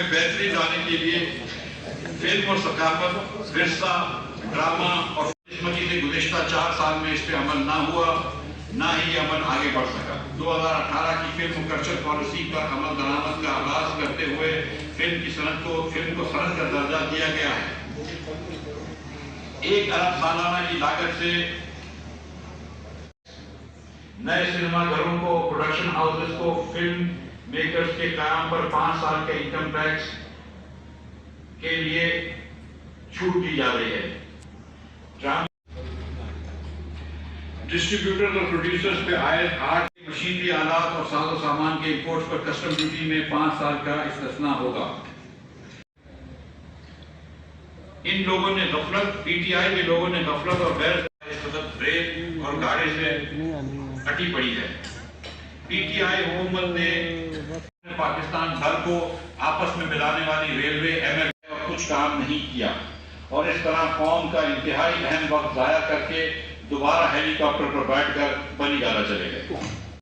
میں بہتری لانے کے لیے فلم اور ثقافت، ورثہ، ڈرامہ اور قسمتی سے گزشتہ 4 سال میں اس پہ عمل نہ ہوا، نہ ہی یہ عمل آگے بڑھ سکا۔ 2018 کی فلم کلچر پالیسی پر عمل درآمد کا آغاز کرتے ہوئے فلم کو صنعت کا درجہ دیا گیا ہے۔ 1 ارب سالانہ کی لاگت سے نئے سنیما گھروں کو، پروڈکشن ہاؤسز کو فلم میکرز کے قیام پر 5 سال کے انکم ٹیکس کے لیے چھوٹ دی جا رہی ہے۔ ڈسٹریبیوٹر اور پروڈیوسرز پہ عائد آرٹ، مشینری آلات اور ساز و سامان کے امپورٹ پر کسٹم ڈیوٹی میں 5 سال کا استثناء ہوگا۔ ان لوگوں نے غفلت، پی ٹی آئی کے لوگوں نے غفلت اور غیر ریل اور گاڑی سے اٹی پڑی ہے۔ پی ٹی آئی حکومت نے پاکستان بھر کو آپس میں ملانے والی ریلوے، ایم ایل اے اور کچھ کام نہیں کیا، اور اس طرح قوم کا انتہائی اہم وقت ضائع کر کے دوبارہ ہیلی کاپٹر پر بیٹھ کر بنی گالا چلے گئے۔